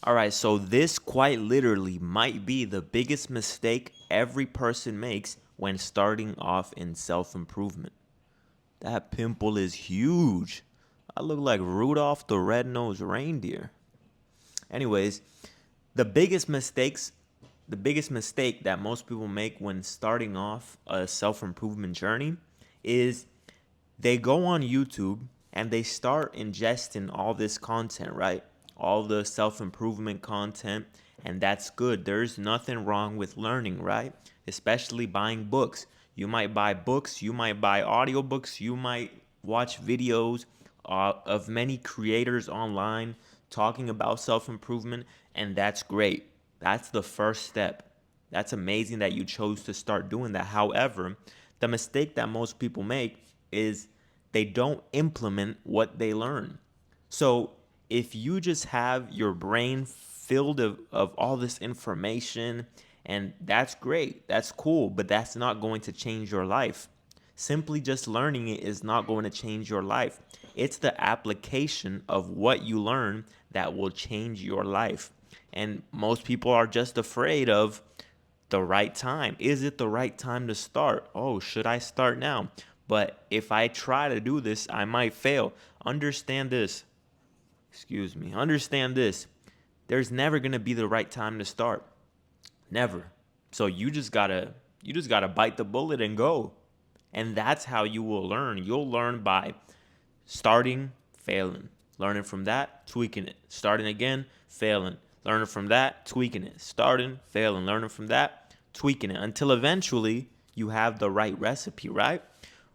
All right, so this quite literally might be the biggest mistake every person makes when starting off in self improvement. That pimple is huge. I look like Rudolph the Red-Nosed Reindeer. Anyways, the biggest mistakes, the biggest mistake that most people make when starting off a self improvement journey is they go on YouTube and they start ingesting all this content, right? All the self improvement content, and that's good. There's nothing wrong with learning, right? Especially buying books. You might buy books, you might buy audiobooks, you might watch videos of many creators online talking about self improvement, and that's great. That's the first step. That's amazing that you chose to start doing that. However, the mistake that most people make is they don't implement what they learn. So if you just have your brain filled of all this information, and that's great, that's cool, but that's not going to change your life. Simply just learning it is not going to change your life. It's the application of what you learn that will change your life. And most people are just afraid of the right time. Is it the right time to start? Oh, should I start now? But if I try to do this, I might fail. Understand this. Excuse me. Understand this. There's never going to be the right time to start. Never. So you just got to bite the bullet and go. And that's how you will learn. You'll learn by starting, failing, learning from that, tweaking it, starting again, failing, learning from that, tweaking it, starting, failing, learning from that, tweaking it, until eventually you have the right recipe, right?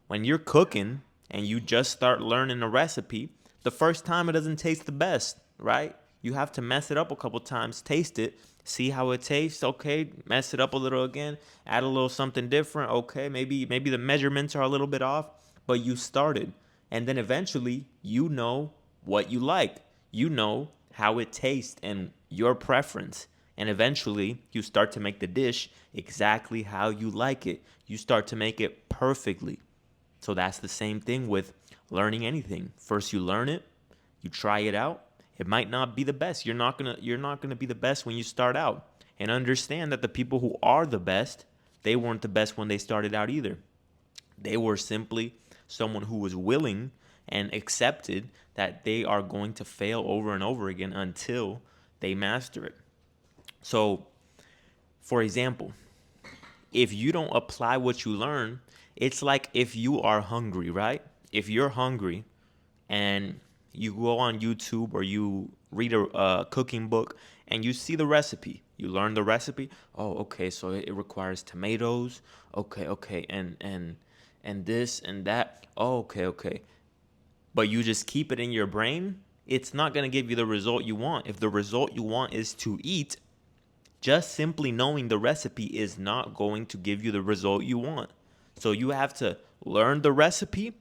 When you're cooking and you just start learning a recipe, the first time it doesn't taste the best, right? You have to mess it up a couple times, taste it, see how it tastes. Okay, mess it up a little again, add a little something different. Okay, maybe the measurements are a little bit off, but you started. And then eventually you know what you like. You know how it tastes and your preference. And eventually you start to make the dish exactly how you like it. You start to make it perfectly. So that's the same thing with learning anything. First you learn it, you try it out. It might not be the best. You're not going to be the best when you start out. And understand that the people who are the best, they weren't the best when they started out either. They were simply someone who was willing and accepted that they are going to fail over and over again until they master it. So, for example, if you don't apply what you learn, it's like if you are hungry, right? If you're hungry and you go on YouTube or you read a cooking book and you see the recipe, you learn the recipe. Oh, okay, so it requires tomatoes. Okay, okay, and this and that. Oh, okay, okay. But you just keep it in your brain, it's not going to give you the result you want. If the result you want is to eat, just simply knowing the recipe is not going to give you the result you want. So you have to learn the recipe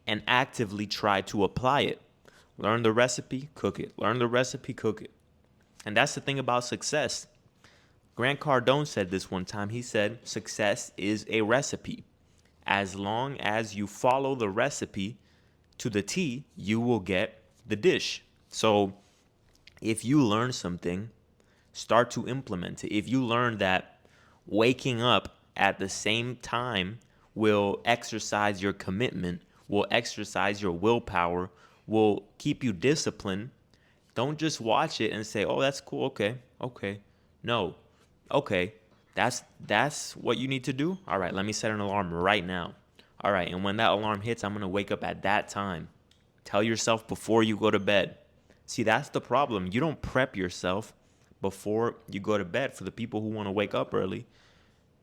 and actively try to apply it. Learn the recipe, cook it. Learn the recipe, cook it. And that's the thing about success. Grant Cardone said this one time. He said, success is a recipe. As long as you follow the recipe to the T, you will get the dish. So if you learn something, start to implement it. If you learn that waking up at the same time will exercise your commitment, will exercise your willpower, will keep you disciplined, don't just watch it and say, "Oh, that's cool. Okay. Okay." No. Okay. That's what you need to do. All right, let me set an alarm right now. All right, and when that alarm hits, I'm going to wake up at that time. Tell yourself before you go to bed. See, that's the problem. You don't prep yourself before you go to bed. For the people who want to wake up early,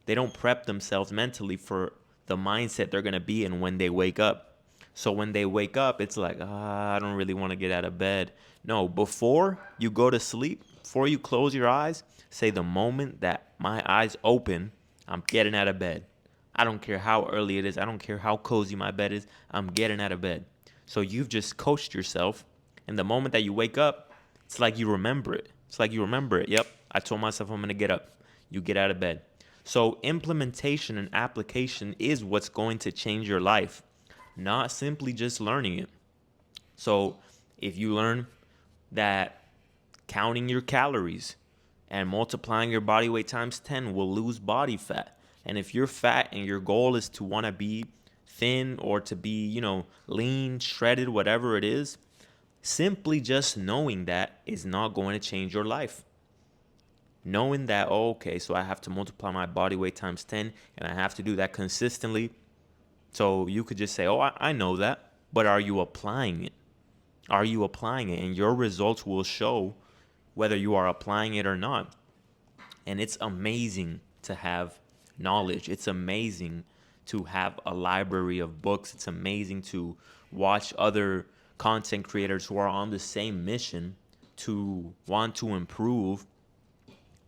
they don't prep themselves mentally for the mindset they're going to be in when they wake up. So when they wake up, it's like, I don't really want to get out of bed. No, before you go to sleep, before you close your eyes, say the moment that my eyes open, I'm getting out of bed. I don't care how early it is. I don't care how cozy my bed is. I'm getting out of bed. So you've just coached yourself. And the moment that you wake up, it's like you remember it. It's like you remember it. Yep, I told myself I'm going to get up. You get out of bed. So implementation and application is what's going to change your life, not simply just learning it. So if you learn that counting your calories and multiplying your body weight times 10 will lose body fat. And if you're fat and your goal is to want to be thin or to be, lean, shredded, whatever it is, simply just knowing that is not going to change your life. Knowing that, oh, okay, so I have to multiply my body weight times 10 and I have to do that consistently. So you could just say, oh, I know that, but are you applying it? Are you applying it? And your results will show whether you are applying it or not. And it's amazing to have knowledge. It's amazing to have a library of books. It's amazing to watch other content creators who are on the same mission to want to improve,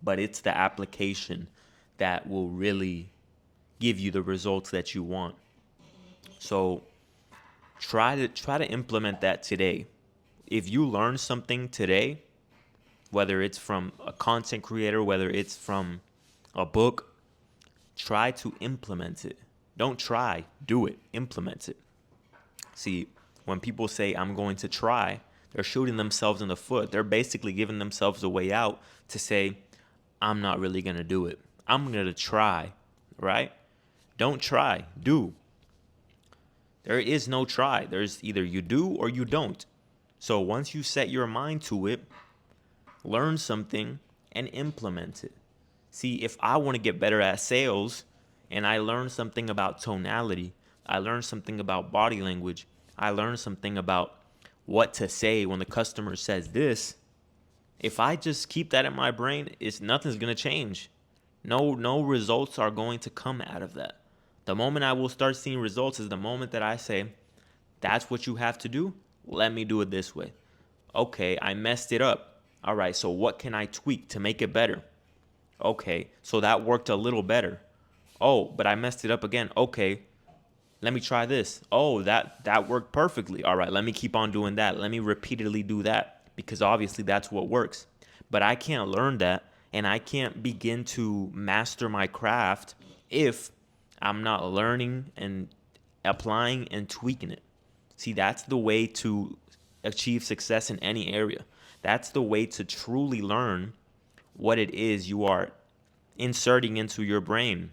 but it's the application that will really give you the results that you want. So try to implement that today. If you learn something today, whether it's from a content creator, whether it's from a book, try to implement it. Don't try, do it, implement it. See, when people say, I'm going to try, they're shooting themselves in the foot. They're basically giving themselves a way out to say, I'm not really going to do it. I'm going to try, right? Don't try, do. There is no try. There's either you do or you don't. So once you set your mind to it, learn something and implement it. See, if I want to get better at sales and I learn something about tonality, I learn something about body language, I learn something about what to say when the customer says this, if I just keep that in my brain, nothing's going to change. No results are going to come out of that. The moment I will start seeing results is the moment that I say, that's what you have to do. Let me do it this way. Okay, I messed it up. All right, so what can I tweak to make it better? Okay, so that worked a little better. Oh, but I messed it up again. Okay, let me try this. Oh, that worked perfectly. All right, let me keep on doing that. Let me repeatedly do that because obviously that's what works. But I can't learn that and I can't begin to master my craft if I'm not learning and applying and tweaking it. See, that's the way to achieve success in any area. That's the way to truly learn what it is you are inserting into your brain.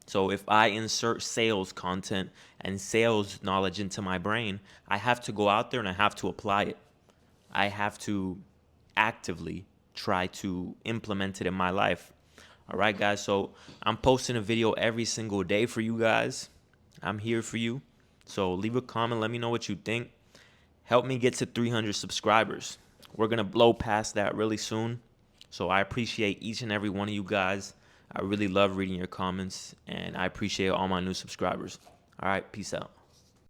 So if I insert sales content and sales knowledge into my brain, I have to go out there and I have to apply it. I have to actively try to implement it in my life. All right, guys. So I'm posting a video every single day for you guys. I'm here for you. So leave a comment. Let me know what you think. Help me get to 300 subscribers. We're going to blow past that really soon. So I appreciate each and every one of you guys. I really love reading your comments, and I appreciate all my new subscribers. All right, peace out.